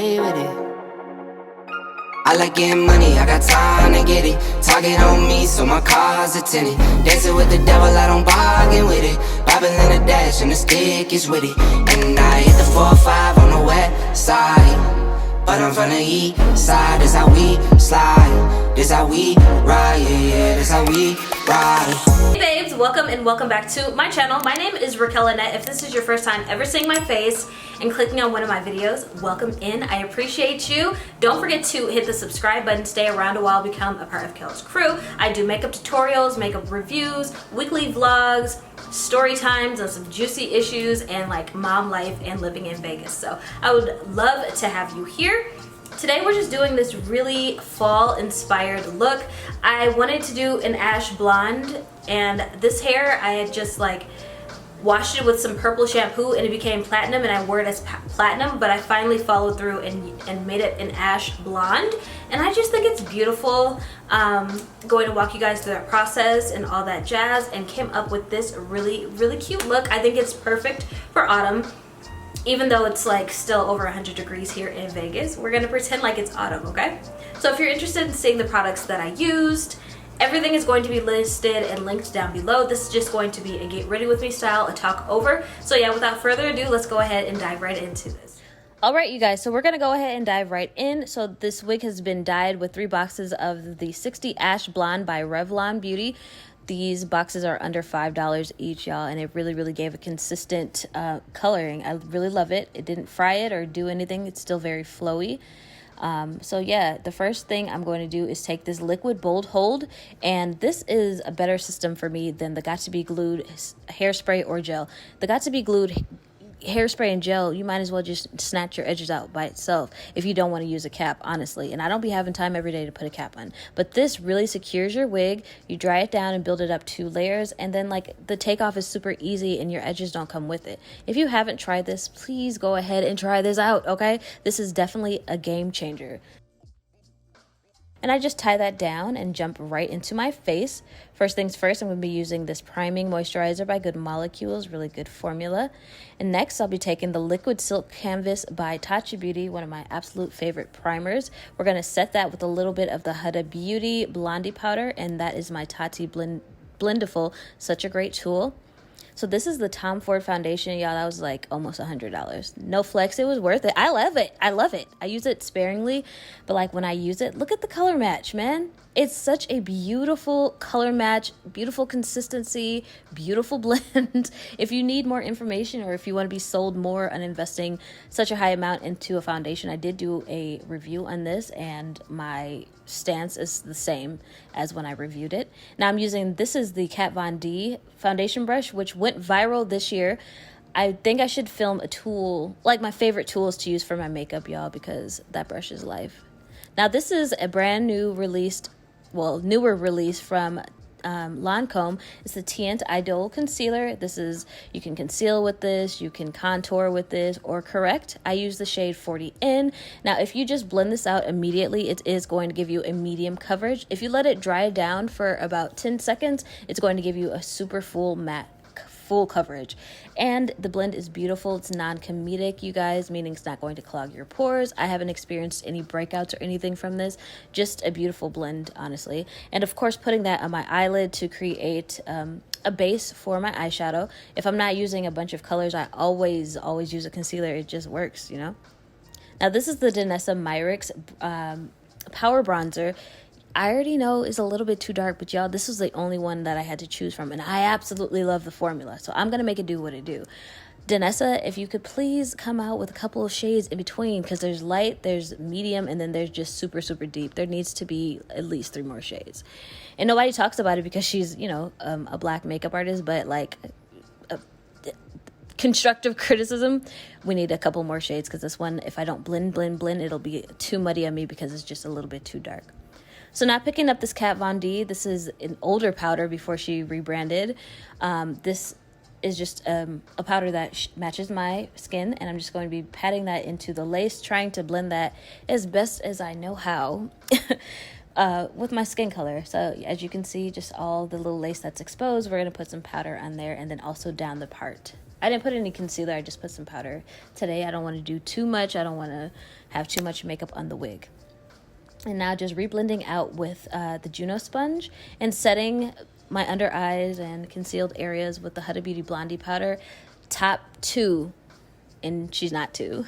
with it. I like getting money, I got time to get it. Target on me, so my car's a tenant. Dancing with the devil, I don't bargain with it. Bobbing in the dash, and the stick is with it. And I hit the 4-5 on the west side. But I'm from the east side, this how we slide. This how we ride, yeah, this how we ride. Hey babes, welcome and welcome back to my channel. My name is Raquelle Lynnette. If this is your first time ever seeing my face and clicking on one of my videos, welcome in. I appreciate you. Don't forget to hit the subscribe button, stay around a while, become a part of Kel's crew. I do makeup tutorials, makeup reviews, weekly vlogs, story times on some juicy issues, and like mom life and living in Vegas. So I would love to have you here. Today we're just doing this really fall inspired look. I wanted to do an ash blonde, and this hair I had just like washed it with some purple shampoo and it became platinum, and I wore it as platinum, but I finally followed through and made it an ash blonde, and I just think it's beautiful. Going to walk you guys through that process and all that jazz, and came up with this really cute look. I think it's perfect for autumn. Even though it's like still over 100 degrees here in Vegas, we're gonna pretend like it's autumn, okay? So if you're interested in seeing the products that I used, everything is going to be listed and linked down below. This is just going to be a get ready with me style, a talk over. So yeah, without further ado, let's go ahead and dive right into this. All right, you guys, so we're gonna go ahead and dive right in. So this wig has been dyed with 3 boxes of the 60 Ash Blonde by Revlon Beauty. These boxes are under $5 each, y'all, and it really gave a consistent coloring. I really love it. It didn't fry it or do anything. It's still very flowy. So yeah, the first thing I'm going to do is take this liquid bold hold, and this is a better system for me than the Got to Be Glued hairspray or gel. The Got to Be Glued hairspray and gel, you might as well just snatch your edges out by itself if you don't want to use a cap, honestly. And I don't be having time every day to put a cap on, but this really secures your wig. You dry it down and build it up 2 layers, and then like the takeoff is super easy and your edges don't come with it. If you haven't tried this, please go ahead and try this out, okay? This is definitely a game changer. And I just tie that down and jump right into my face. First things first, I'm going to be using this priming moisturizer by Good Molecules, really good formula. And next, I'll be taking the Liquid Silk Canvas by Tati Beauty, one of my absolute favorite primers. We're going to set that with a little bit of the Huda Beauty Blondie Powder, and that is my Tati Blendiful, such a great tool. So this is the Tom Ford foundation, y'all. That was like almost $100. No flex, it was worth it. I love it. I love it. I use it sparingly, but like when I use it, look at the color match, man. It's such a beautiful color match, beautiful consistency, beautiful blend. If you need more information, or if you want to be sold more on investing such a high amount into a foundation, I did do a review on this, and my stance is the same as when I reviewed it. Now I'm using, this is the Kat Von D foundation brush, which went viral this year. I think I should film a tool, like my favorite tools to use for my makeup, y'all, because that brush is life. Now this is a brand new newer release from Lancome. It's the Tint Idol Concealer. This is, you can conceal with this, you can contour with this, or correct. I use the shade 40N. Now, if you just blend this out immediately, it is going to give you a medium coverage. If you let it dry down for about 10 seconds, it's going to give you a super full matte full coverage. And the blend is beautiful. It's non-comedic, you guys, meaning it's not going to clog your pores. I haven't experienced any breakouts or anything from this. Just a beautiful blend, honestly. And of course, putting that on my eyelid to create a base for my eyeshadow. If I'm not using a bunch of colors, I always use a concealer. It just works, you know. Now this is the Danessa Myricks Power Bronzer. I already know it's a little bit too dark, but y'all, this was the only one that I had to choose from, and I absolutely love the formula, so I'm gonna make it do what it do. Danessa, if you could please come out with a couple of shades in between, because there's light, there's medium, and then there's just super deep. There needs to be at least 3 more shades. And nobody talks about it because she's, you know, a black makeup artist, but like constructive criticism, we need a couple more shades, because this one, if I don't blend, it'll be too muddy on me because it's just a little bit too dark. So now picking up this Kat Von D, this is an older powder before she rebranded. This is just a powder that matches my skin, and I'm just going to be patting that into the lace, trying to blend that as best as I know how with my skin color. So as you can see, just all the little lace that's exposed, we're going to put some powder on there, and then also down the part I didn't put any concealer, I just put some powder. Today I don't want to do too much. I don't want to have too much makeup on the wig. And now just reblending out with the Juno sponge and setting my under eyes and concealed areas with the Huda Beauty Blondie powder. Top 2, and she's not 2.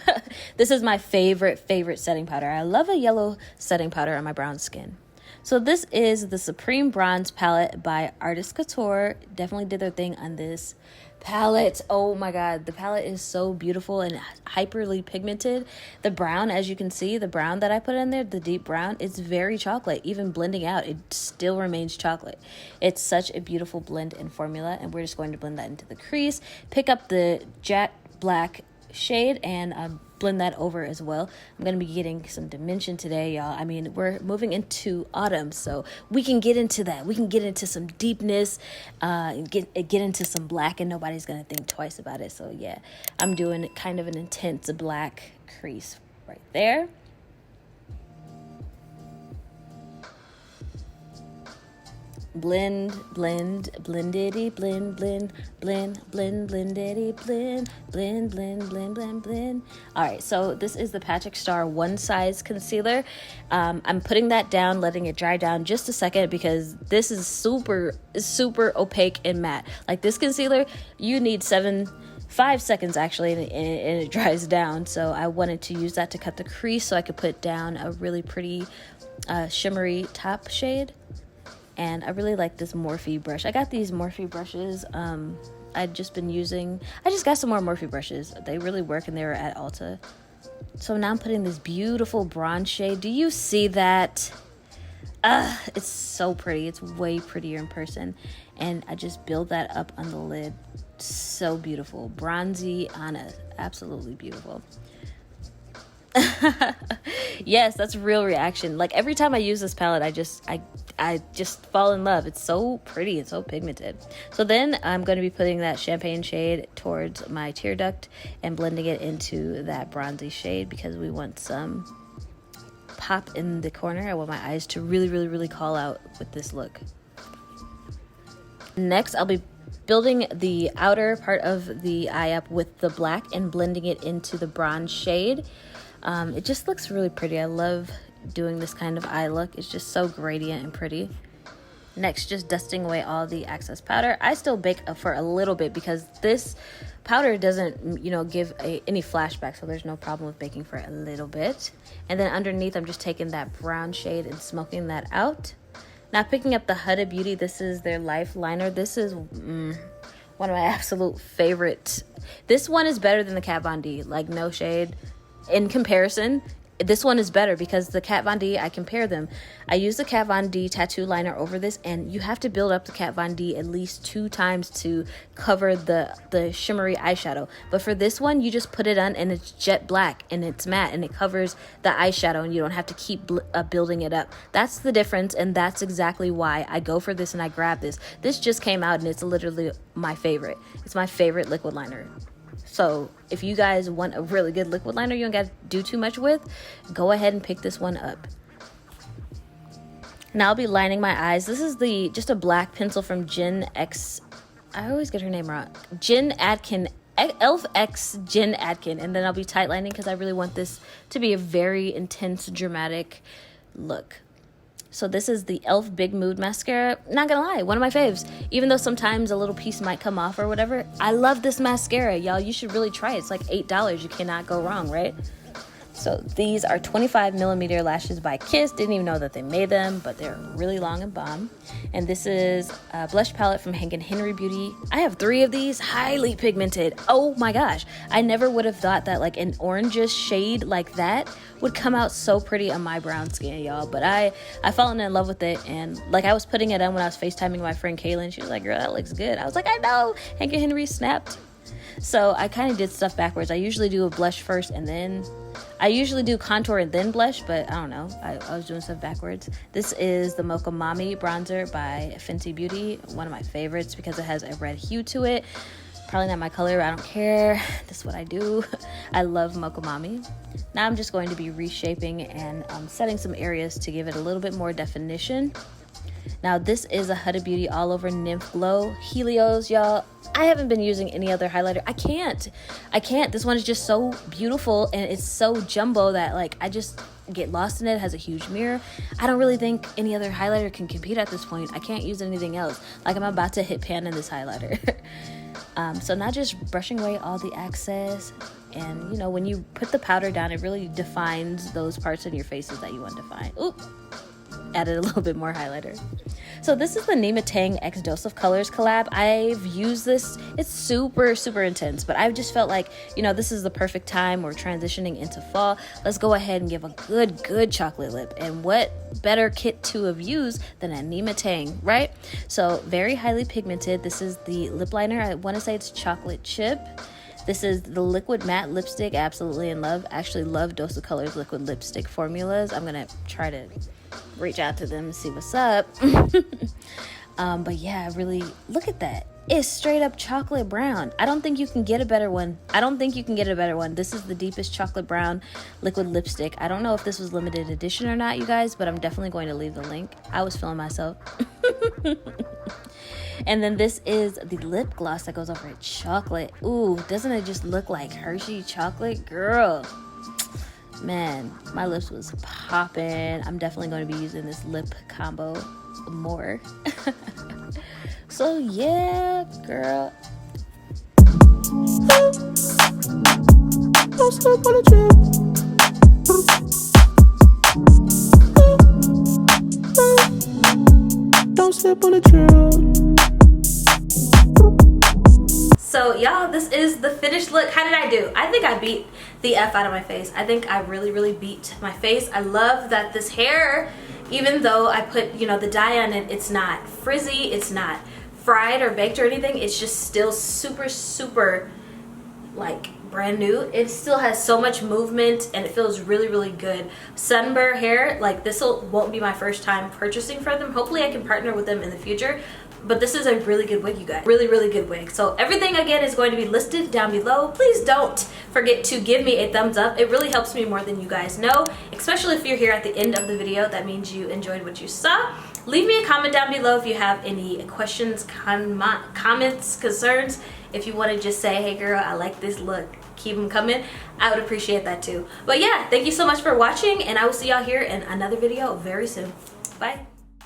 This is my favorite setting powder. I love a yellow setting powder on my brown skin. So this is the Supreme Bronze Palette by Artist Couture. Definitely did their thing on this palette. Oh my god, the palette is so beautiful and hyperly pigmented. The brown, as you can see, the brown that I put in there, the deep brown, it's very chocolate. Even blending out, it still remains chocolate. It's such a beautiful blend and formula, and we're just going to blend that into the crease. Pick up the jet black shade and blend that over as well. I'm gonna be getting some dimension today, y'all. I mean, we're moving into autumn, so we can get into that. We can get into some deepness, and get into some black, and nobody's gonna think twice about it. So yeah, I'm doing kind of an intense black crease right there. Blend, blend, blendity, blend, blend, blend, blend, blendity, blend, blend, blend, blend, blend, blend. All right, so this is the Patrick Star One Size Concealer. I'm putting that down, letting it dry down just a second because this is super opaque and matte. Like this concealer, you need 5 seconds actually, and it dries down. So I wanted to use that to cut the crease so I could put down a really pretty shimmery top shade. And I really like this Morphe brush. I got these Morphe brushes. I just got some more Morphe brushes. They really work, and they were at Ulta. So now I'm putting this beautiful bronze shade. Do you see that? It's so pretty. It's way prettier in person. And I just build that up on the lid. So beautiful. Bronzy Anna. Absolutely beautiful. Yes, that's real reaction. Like every time I use this palette, I just fall in love. It's so pretty and so pigmented. So then I'm going to be putting that champagne shade towards my tear duct and blending it into that bronzy shade because we want some pop in the corner. I want my eyes to really call out with this look. Next, I'll be building the outer part of the eye up with the black and blending it into the bronze shade. It just looks really pretty. I love doing this kind of eye look. It's just so gradient and pretty. Next, just dusting away all the excess powder. I still bake for a little bit because this powder doesn't, give any flashback, so there's no problem with baking for a little bit. And then underneath, I'm just taking that brown shade and smoking that out. Now picking up the Huda Beauty, this is their Life Liner. This is one of my absolute favorites. This one is better than the Kat Von D, like no shade. In comparison, this one is better because the Kat Von D, I compare them. I use the Kat Von D tattoo liner over this, and you have to build up the Kat Von D at least 2 times to cover the shimmery eyeshadow. But for this one, you just put it on and it's jet black and it's matte and it covers the eyeshadow and you don't have to keep building it up. That's the difference, and that's exactly why I go for this and I grab this. This just came out and it's literally my favorite. It's my favorite liquid liner. So if you guys want a really good liquid liner you don't got to do too much with, go ahead and pick this one up. Now I'll be lining my eyes. This is just a black pencil from Jen X. I always get her name wrong. Jen Atkin. Elf X Jen Atkin. And then I'll be tight lining because I really want this to be a very intense, dramatic look. So this is the Elf Big Mood Mascara. Not gonna lie, one of my faves. Even though sometimes a little piece might come off or whatever, I love this mascara, y'all. You should really try it. It's like $8. You cannot go wrong, right? So these are 25mm lashes by Kiss. Didn't even know that they made them, but they're really long and bomb. And this is a blush palette from Hank&Henry Beauty. I have 3 of these, highly pigmented. Oh my gosh. I never would have thought that like an orangish shade like that would come out so pretty on my brown skin, y'all. But I've fallen in love with it. And like I was putting it on when I was FaceTiming my friend Kaylin. She was like, girl, that looks good. I was like, I know. Hank&Henry snapped. So I kind of did stuff backwards. I usually do a blush first and then I usually do contour and then blush, but I don't know. I was doing stuff backwards. This is the Mocha Mami bronzer by Fenty Beauty. One of my favorites because it has a red hue to it. Probably not my color, I don't care. This is what I do. I love Mocha Mami. Now I'm just going to be reshaping and setting some areas to give it a little bit more definition. Now this is a Huda Beauty All Over Nymph Glow Helios, y'all. I haven't been using any other highlighter. I can't. This one is just so beautiful, and it's so jumbo that like I just get lost in it. It has a huge mirror. I don't really think any other highlighter can compete at this point. I can't use anything else. Like I'm about to hit pan in this highlighter. So not just brushing away all the excess, and you know, when you put the powder down, it really defines those parts in your faces that you want to define. Oop, added a little bit more highlighter. So this is the Nima Tang X Dose of Colors collab. I've used this. It's super, super intense, but I've just felt like, you know, this is the perfect time. We're transitioning into fall. Let's go ahead and give a good chocolate lip. And what better kit to have used than a Nima Tang, right? So very highly pigmented. This is the lip liner. I want to say it's chocolate chip. This is the liquid matte lipstick. Absolutely in love. Actually love Dose of Colors liquid lipstick formulas. I'm gonna try to reach out to them and see what's up. But yeah, really look at that. It's straight up chocolate brown. I don't think you can get a better one. This is the deepest chocolate brown liquid lipstick. I don't know if this was limited edition or not, you guys, but I'm definitely going to leave the link. I was feeling myself. And then this is the lip gloss that goes over it, chocolate. Ooh, doesn't it just look like Hershey chocolate? Girl, man, my lips was popping. I'm definitely going to be using this lip combo more. So yeah, girl. Don't slip on the trip. Don't slip on the trip. So y'all, this is the finished look. How did I do? I think I beat the F out of my face. I think I really beat my face. I love that this hair, even though I put, you know, the dye on it, it's not frizzy, it's not fried or baked or anything. It's just still super like brand new. It still has so much movement and it feels really good. Sunburr hair, like this won't be my first time purchasing from them. Hopefully I can partner with them in the future. But this is a really good wig, you guys. Really good wig. So everything, again, is going to be listed down below. Please don't forget to give me a thumbs up. It really helps me more than you guys know, especially if you're here at the end of the video. That means you enjoyed what you saw. Leave me a comment down below if you have any questions, comments, concerns. If you want to just say, hey girl, I like this look, keep them coming. I would appreciate that too. But yeah, thank you so much for watching, and I will see y'all here in another video very soon. Bye.